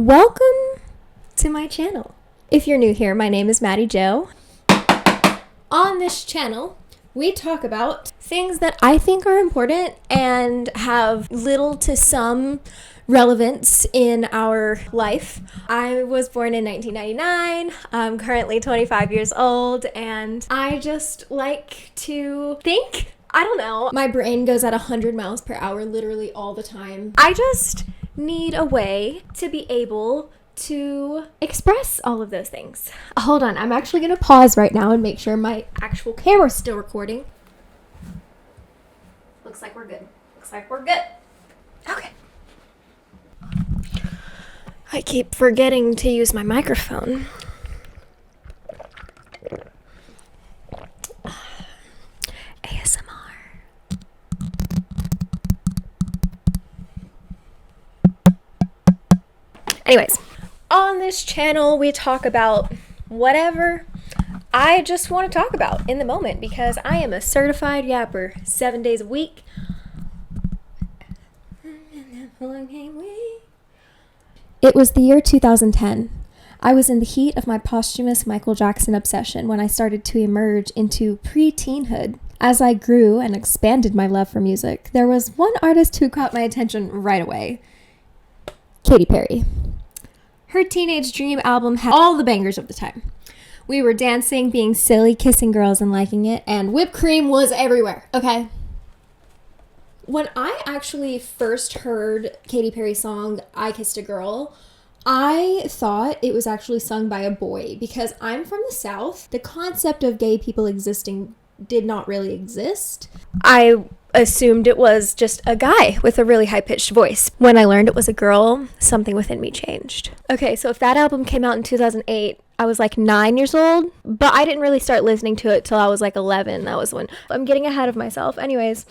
Welcome to my channel. If you're new here, my name is Maddie Jo. On this channel, we talk about things that I think are important and have little to some relevance in our life. I was born in 1999. I'm currently 25 years old, and I just like to think. I don't know. My brain goes at 100 miles per hour literally all the time. I just need a way to be able to express all of those things. Hold on, I'm actually going to pause right now and make sure my actual camera's still recording. Looks like we're good. Okay. I keep forgetting to use my microphone. ASMR. Anyways, on this channel, we talk about whatever I just want to talk about in the moment because I am a certified yapper 7 days a week. It was the year 2010. I was in the heat of my posthumous Michael Jackson obsession when I started to emerge into pre-teenhood. As I grew and expanded my love for music, there was one artist who caught my attention right away. Katy Perry. Her Teenage Dream album had all the bangers of the time. We were dancing, being silly, kissing girls and liking it, and whipped cream was everywhere, okay? When I actually first heard Katy Perry's song, I Kissed a Girl, I thought it was actually sung by a boy because I'm from the South. The concept of gay people existing did not really exist. I assumed it was just a guy with a really high-pitched voice. When I learned it was a girl, something within me changed. Okay, so if that album came out in 2008, I was like 9 years old, but I didn't really start listening to it till I was like 11. That was when I'm getting ahead of myself. Anyways,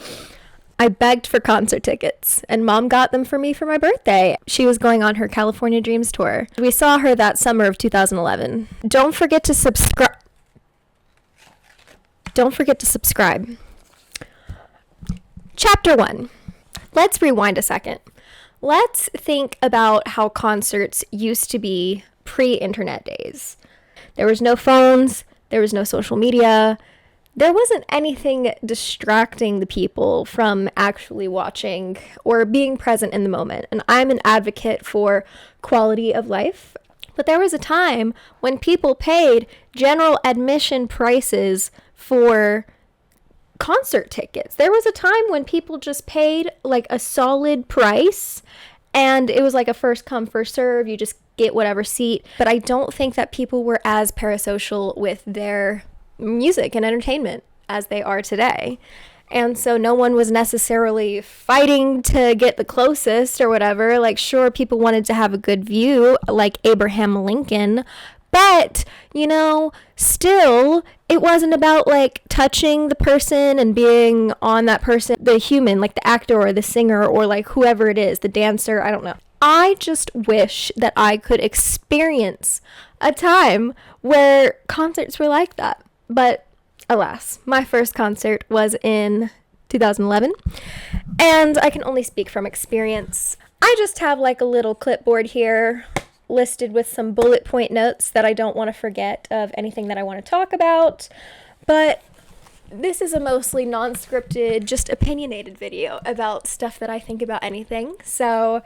I begged for concert tickets, and Mom got them for me for my birthday. She was going on her California Dreams tour. We saw her that summer of 2011. Don't forget to subscribe. Chapter 1. Let's rewind a second. Let's think about how concerts used to be pre-internet days. There was no phones, there was no social media, there wasn't anything distracting the people from actually watching or being present in the moment. And I'm an advocate for quality of life. But there was a time when people paid general admission prices for concert tickets. There was a time when people just paid like a solid price and it was like a first come first serve. You just get whatever seat. But I don't think that people were as parasocial with their music and entertainment as they are today. And so no one was necessarily fighting to get the closest or whatever. Like, sure, people wanted to have a good view like Abraham Lincoln, but, you know, still, it wasn't about, like, touching the person and being on that person, the human, like the actor or the singer or, like, whoever it is, the dancer, I don't know. I just wish that I could experience a time where concerts were like that. But, alas, my first concert was in 2011, and I can only speak from experience. I just have, like, a little clipboard here listed with some bullet point notes that I don't want to forget of anything that I want to talk about, but this is a mostly non-scripted, just opinionated video about stuff that I think about anything. So,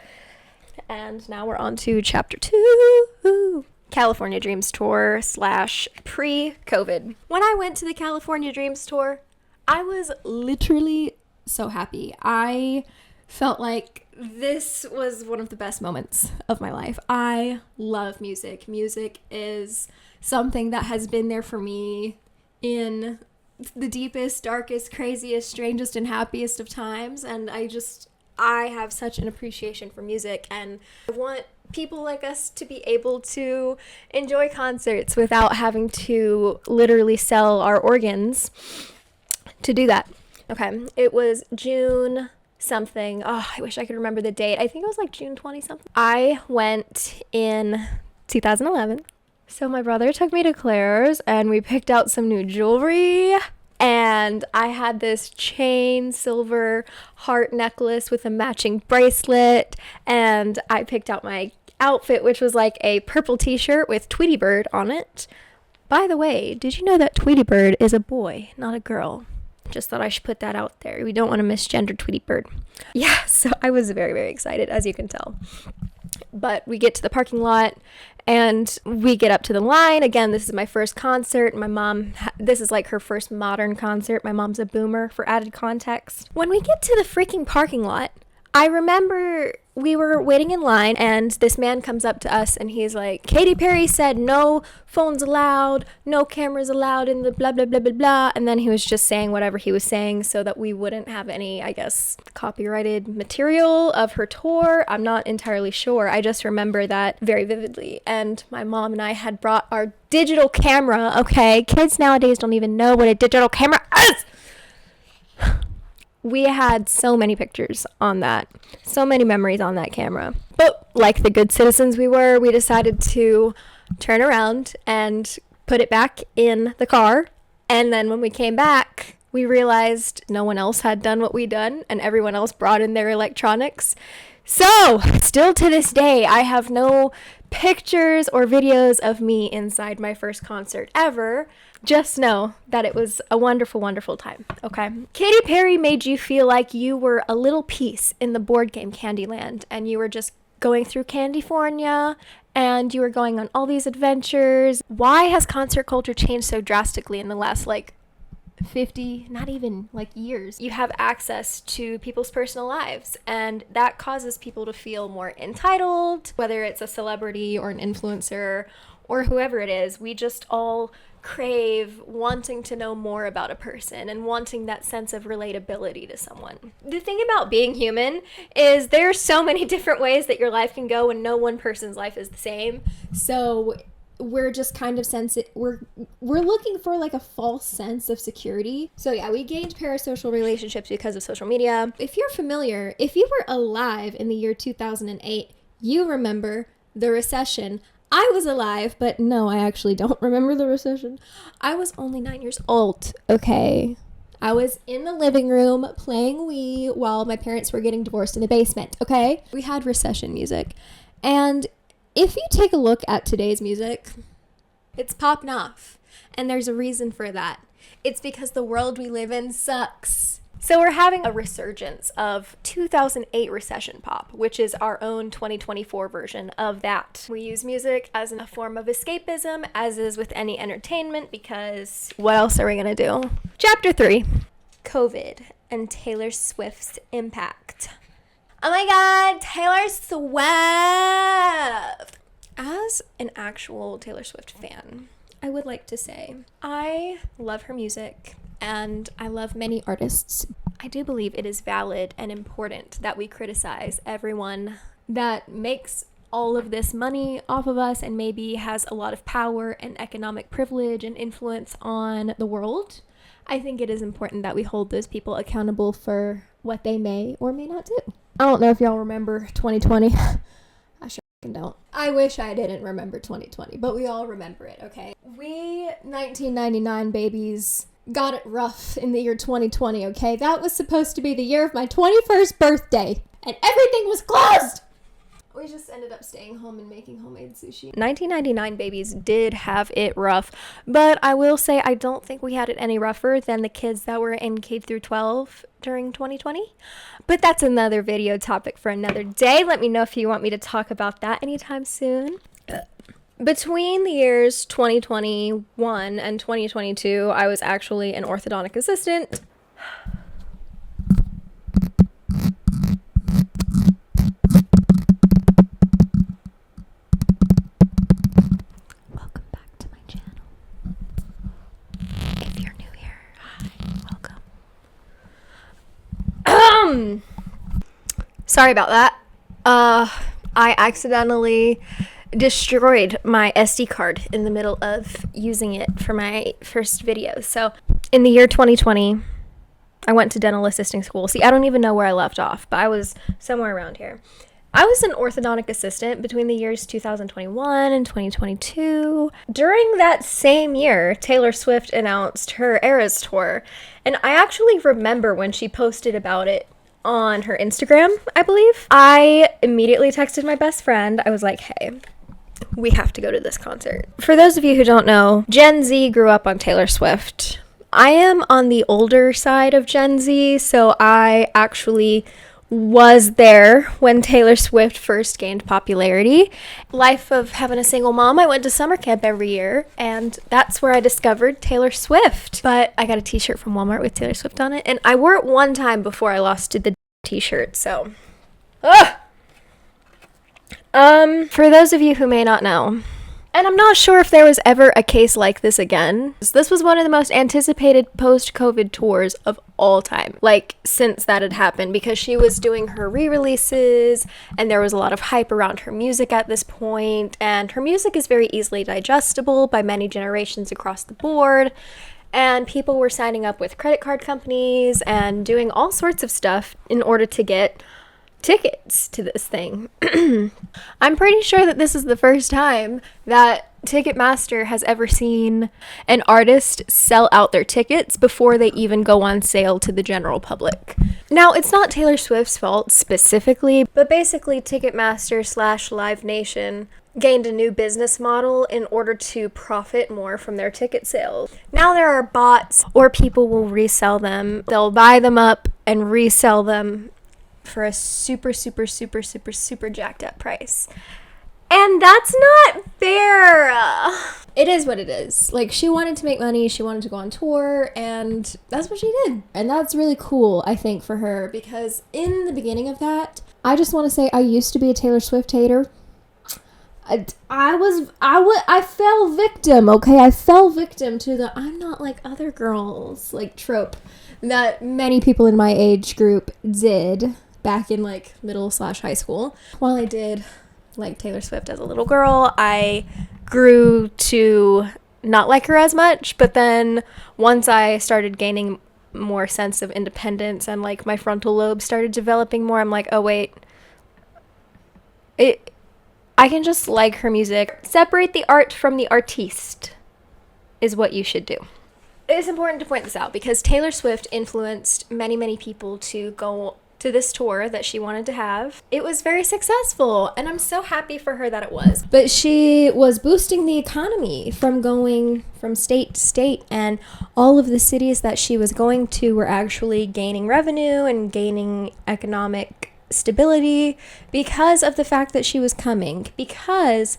and now we're on to chapter 2, California Dreams Tour / pre-COVID. When I went to the California Dreams Tour, I was literally so happy. I felt like this was one of the best moments of my life. I love music. Music is something that has been there for me in the deepest, darkest, craziest, strangest, and happiest of times. And I have such an appreciation for music, and I want people like us to be able to enjoy concerts without having to literally sell our organs to do that. Okay, it was June something. Oh, I wish I could remember the date. I think it was like June 20 something. I went in 2011. So my brother took me to Claire's and we picked out some new jewelry. And I had this chain silver heart necklace with a matching bracelet. And I picked out my outfit, which was like a purple t-shirt with Tweety Bird on it. By the way, did you know that Tweety Bird is a boy, not a girl? Just thought I should put that out there. We don't want to misgender Tweety Bird. Yeah, so I was very, very excited, as you can tell. But we get to the parking lot and we get up to the line. Again, this is my first concert. My mom, this is like her first modern concert. My mom's a boomer, for added context. When we get to the freaking parking lot, I remember we were waiting in line and this man comes up to us and he's like, Katy Perry said no phones allowed, no cameras allowed in the blah, blah, blah, blah, blah. And then he was just saying whatever he was saying so that we wouldn't have any, I guess, copyrighted material of her tour. I'm not entirely sure. I just remember that very vividly. And my mom and I had brought our digital camera. Okay, kids nowadays don't even know what a digital camera is. We had so many pictures on that, so many memories on that camera. But like the good citizens we were, we decided to turn around and put it back in the car. And then when we came back, we realized no one else had done what we done and everyone else brought in their electronics. So still to this day, I have no pictures or videos of me inside my first concert ever. Just know that it was a wonderful, wonderful time, okay? Katy Perry made you feel like you were a little piece in the board game Candyland, and you were just going through Candyfornia, and you were going on all these adventures. Why has concert culture changed so drastically in the last, 50, not even, years? You have access to people's personal lives, and that causes people to feel more entitled, whether it's a celebrity or an influencer or whoever it is. We just all crave wanting to know more about a person and wanting that sense of relatability to someone. The thing about being human is there's so many different ways that your life can go and no one person's life is the same. So we're just kind of we're looking for a false sense of security. So yeah, we gained parasocial relationships because of social media. If you're familiar, if you were alive in the year 2008, you remember the recession. I was alive, but no, I actually don't remember the recession. I was only 9 years old, okay? I was in the living room playing Wii while my parents were getting divorced in the basement, okay? We had recession music. And if you take a look at today's music, it's popping off. And there's a reason for that. It's because the world we live in sucks. So we're having a resurgence of 2008 recession pop, which is our own 2024 version of that. We use music as a form of escapism, as is with any entertainment, because what else are we going to do? Chapter 3, COVID and Taylor Swift's impact. Oh my God, Taylor Swift! As an actual Taylor Swift fan, I would like to say I love her music. And I love many artists. I do believe it is valid and important that we criticize everyone that makes all of this money off of us and maybe has a lot of power and economic privilege and influence on the world. I think it is important that we hold those people accountable for what they may or may not do. I don't know if y'all remember 2020. I sure don't. I wish I didn't remember 2020, but we all remember it, okay? We 1999 babies got it rough in the year 2020, okay? That was supposed to be the year of my 21st birthday, and everything was closed! We just ended up staying home and making homemade sushi. 1999 babies did have it rough, but I will say I don't think we had it any rougher than the kids that were in K through 12 during 2020. But that's another video topic for another day. Let me know if you want me to talk about that anytime soon. Between the years 2021 and 2022, I was actually an orthodontic assistant. Welcome back to my channel. If you're new here, hi, welcome. Sorry about that. I accidentally destroyed my SD card in the middle of using it for my first video. So in the year 2020, I went to dental assisting school. See, I don't even know where I left off, but I was somewhere around here. I was an orthodontic assistant between the years 2021 and 2022. During that same year, Taylor Swift announced her Eras tour, and I actually remember when she posted about it on her Instagram, I believe. I immediately texted my best friend. I was like, hey, we have to go to this concert. For those of you who don't know, Gen Z grew up on Taylor Swift. I am on the older side of Gen Z, so I actually was there when Taylor Swift first gained popularity. Life of having a single mom, I went to summer camp every year, and that's where I discovered Taylor Swift. But I got a t-shirt from Walmart with Taylor Swift on it, and I wore it one time before I lost the t-shirt, so... Ugh! For those of you who may not know, and I'm not sure if there was ever a case like this again, this was one of the most anticipated post-COVID tours of all time, like since that had happened, because she was doing her re-releases and there was a lot of hype around her music at this point, and her music is very easily digestible by many generations across the board, and people were signing up with credit card companies and doing all sorts of stuff in order to get tickets to this thing. I'm pretty sure that this is the first time that Ticketmaster has ever seen an artist sell out their tickets before they even go on sale to the general public. Now, it's not Taylor Swift's fault specifically, but basically Ticketmaster / Live Nation gained a new business model in order to profit more from their ticket sales. Now there are bots, or people will resell them. They'll buy them up and resell them for a super jacked up price. And that's not fair. It is what it is. Like, she wanted to make money, she wanted to go on tour, and that's what she did. And that's really cool, I think, for her, because in the beginning of that, I just want to say I used to be a Taylor Swift hater. I fell victim, okay? I fell victim to the I'm not like other girls, like, trope that many people in my age group did back in, like, middle / high school. While I did like Taylor Swift as a little girl, I grew to not like her as much, but then once I started gaining more sense of independence and, like, my frontal lobe started developing more, I'm like, oh wait, I can just like her music. Separate the art from the artiste is what you should do. It's important to point this out because Taylor Swift influenced many people to go to this tour that she wanted to have. It was very successful, and I'm so happy for her that it was. But she was boosting the economy from going from state to state, and all of the cities that she was going to were actually gaining revenue and gaining economic stability because of the fact that she was coming. Because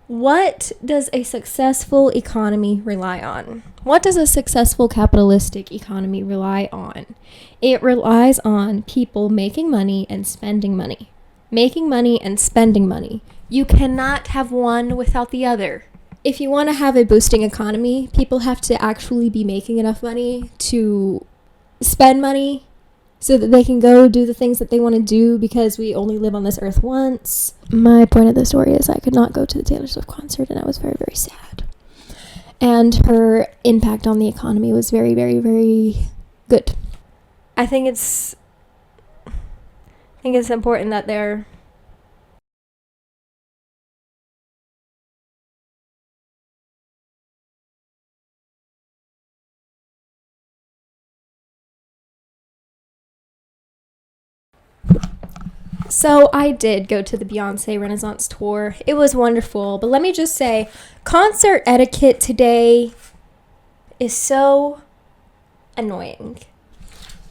what does a successful economy rely on? What does a successful capitalistic economy rely on? It relies on people making money and spending money. Making money and spending money. You cannot have one without the other. If you want to have a boosting economy, people have to actually be making enough money to spend money so that they can go do the things that they want to do, because we only live on this earth once. My point of the story is I could not go to the Taylor Swift concert, and I was very sad. And her impact on the economy was very good. I think it's important that they're So I did go to the Beyonce Renaissance tour. It was wonderful, but let me just say, concert etiquette today is so annoying.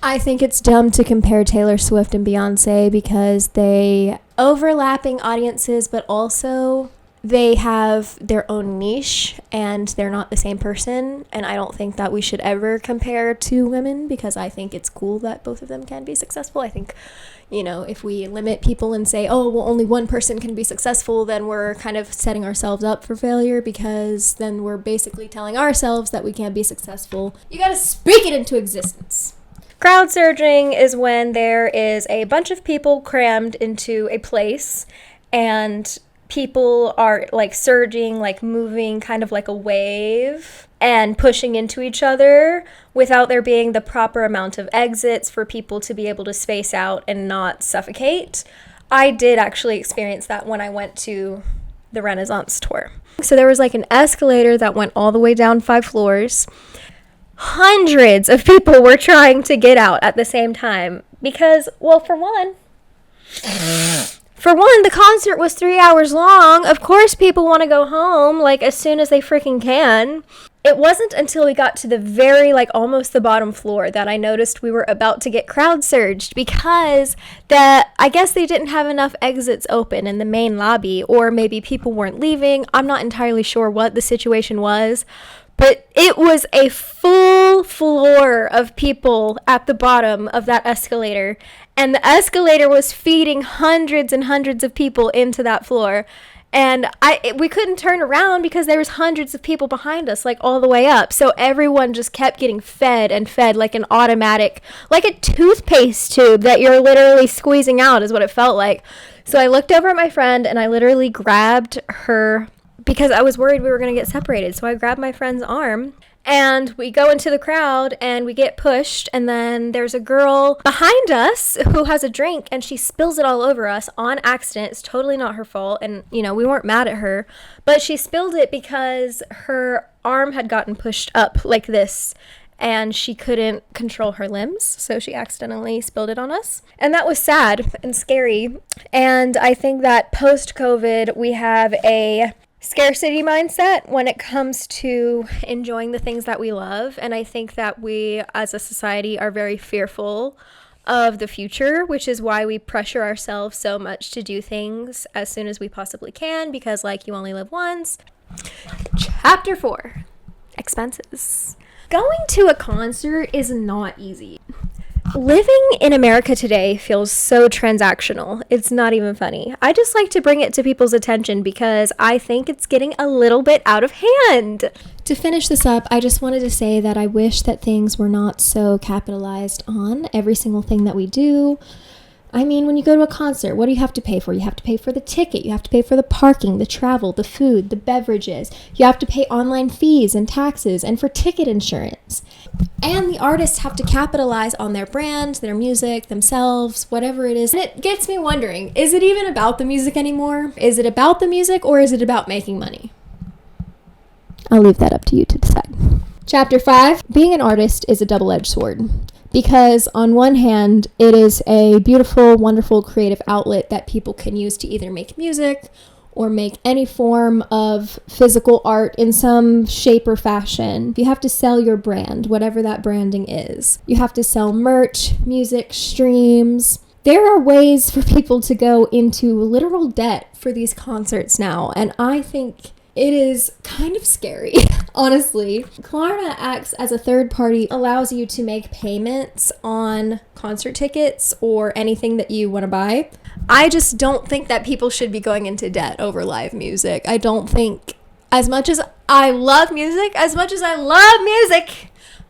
I think it's dumb to compare Taylor Swift and Beyonce because they overlapping audiences, but also they have their own niche and they're not the same person. And I don't think that we should ever compare two women because I think it's cool that both of them can be successful. I think, you know, if we limit people and say, oh, well, only one person can be successful, then we're kind of setting ourselves up for failure, because then we're basically telling ourselves that we can't be successful. You gotta speak it into existence. Crowd surging is when there is a bunch of people crammed into a place and people are like surging, like moving kind of like a wave and pushing into each other without there being the proper amount of exits for people to be able to space out and not suffocate. I did actually experience that when I went to the Renaissance tour. So there was like an escalator that went all the way down 5 floors. Hundreds of people were trying to get out at the same time Because, well, for one, the concert was 3 hours long. Of course people want to go home, like, as soon as they freaking can. It wasn't until we got to the very, like, almost the bottom floor that I noticed we were about to get crowd surged, because I guess they didn't have enough exits open in the main lobby, or maybe people weren't leaving. I'm not entirely sure what the situation was, but it was a full floor of people at the bottom of that escalator, and the escalator was feeding hundreds and hundreds of people into that floor. And we couldn't turn around because there was hundreds of people behind us, like, all the way up. So everyone just kept getting fed and fed, like an automatic, like a toothpaste tube that you're literally squeezing out is what it felt like. So I looked over at my friend and I literally grabbed her because I was worried we were going to get separated. So I grabbed my friend's arm. And we go into the crowd and we get pushed, and then there's a girl behind us who has a drink and she spills it all over us on accident. It's totally not her fault, and we weren't mad at her, but she spilled it because her arm had gotten pushed up like this and she couldn't control her limbs, so she accidentally spilled it on us. And that was sad and scary. And I think that post-COVID we have a scarcity mindset when it comes to enjoying the things that we love. And I think that we as a society are very fearful of the future, which is why we pressure ourselves so much to do things as soon as we possibly can, because, like, you only live once. Chapter 4, expenses. Going to a concert is not easy. Living in America today feels so transactional. It's not even funny. I just like to bring it to people's attention because I think it's getting a little bit out of hand. To finish this up, I just wanted to say that I wish that things were not so capitalized on every single thing that we do. I mean, when you go to a concert, what do you have to pay for? You have to pay for the ticket, you have to pay for the parking, the travel, the food, the beverages. You have to pay online fees and taxes and for ticket insurance. And the artists have to capitalize on their brand, their music, themselves, whatever it is. And it gets me wondering, is it even about the music anymore? Is it about the music, or is it about making money? I'll leave that up to you to decide. Chapter 5, being an artist is a double-edged sword. Because on one hand, it is a beautiful, wonderful, creative outlet that people can use to either make music or make any form of physical art in some shape or fashion. You have to sell your brand, whatever that branding is. You have to sell merch, music, streams. There are ways for people to go into literal debt for these concerts now, and I think it is kind of scary, honestly. Klarna acts as a third party, allows you to make payments on concert tickets or anything that you want to buy. I just don't think that people should be going into debt over live music. I don't think, as much as I love music,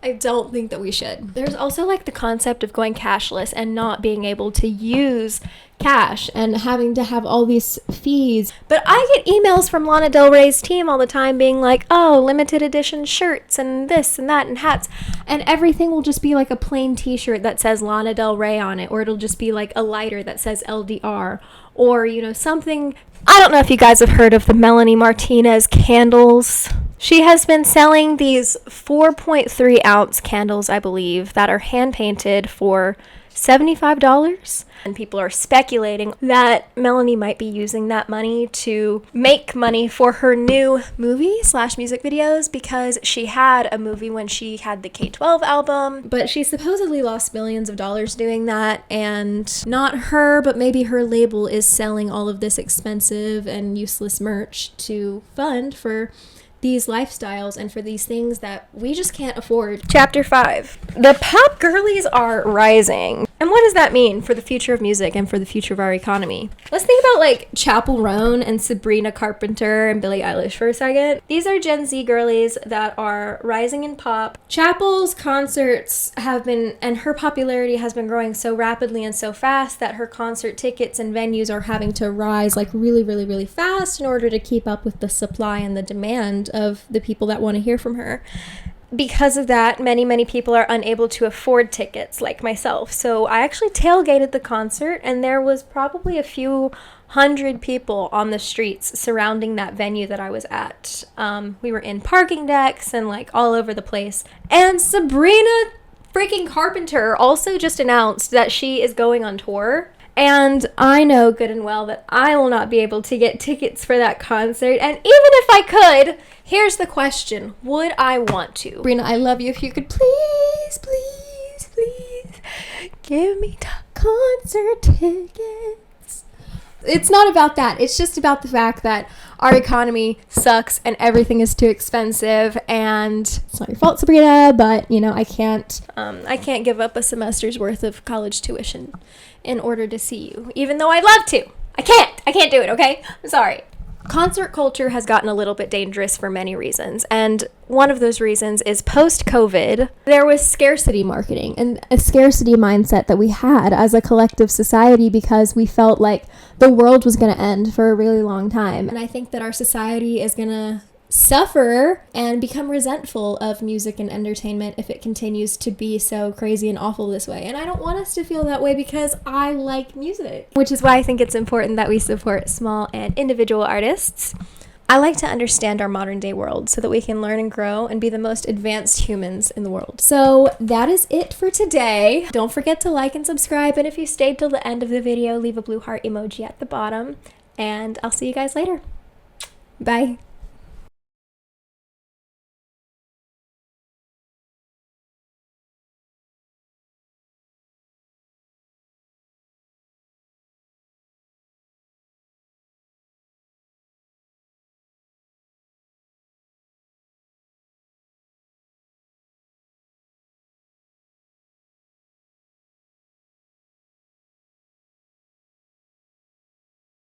I don't think that we should. There's also, like, the concept of going cashless and not being able to use cash and having to have all these fees. But I get emails from Lana Del Rey's team all the time being like, oh, limited edition shirts and this and that and hats, and everything will just be like a plain t-shirt that says Lana Del Rey on it, or it'll just be like a lighter that says LDR, or something. I don't know if you guys have heard of the Melanie Martinez candles. She has been selling these 4.3 ounce candles, I believe, that are hand painted for $75. And people are speculating that Melanie might be using that money to make money for her new movie/music videos, because she had a movie when she had the K-12 album, but she supposedly lost millions of dollars doing that, and not her, but maybe her label is selling all of this expensive and useless merch to fund for these lifestyles and for these things that we just can't afford. Chapter 5. The pop girlies are rising. And what does that mean for the future of music and for the future of our economy? Let's think about, like, Chappell Roan and Sabrina Carpenter and Billie Eilish for a second. These are Gen Z girlies that are rising in pop. Chappell's concerts have been, and her popularity has been growing so rapidly and so fast that her concert tickets and venues are having to rise, like, really, really, really fast in order to keep up with the supply and the demand of the people that want to hear from her. Because of that, many people are unable to afford tickets, like myself. So I actually tailgated the concert, and there was probably a few hundred people on the streets surrounding that venue that I was at. We were in parking decks and, like, all over the place. And Sabrina freaking Carpenter also just announced that she is going on tour. And I know good and well that I will not be able to get tickets for that concert. And even if I could, here's the question. Would I want to? Sabrina, I love you. If you could please, please, please give me concert tickets. It's not about that. It's just about the fact that our economy sucks and everything is too expensive, and it's not your fault, Sabrina, but you know, I can't give up a semester's worth of college tuition in order to see you, even though I'd love to. I can't do it, okay? I'm sorry. Concert culture has gotten a little bit dangerous for many reasons, and one of those reasons is post-COVID, there was scarcity marketing and a scarcity mindset that we had as a collective society because we felt like the world was going to end for a really long time. And I think that our society is going to suffer and become resentful of music and entertainment if it continues to be so crazy and awful this way. And I don't want us to feel that way because I like music, which is why I think it's important that we support small and individual artists. I like to understand our modern day world so that we can learn and grow and be the most advanced humans in the world. So that is it for today. Don't forget to like and subscribe, and if you stayed till the end of the video, leave a blue heart emoji at the bottom, and I'll see you guys later. Bye.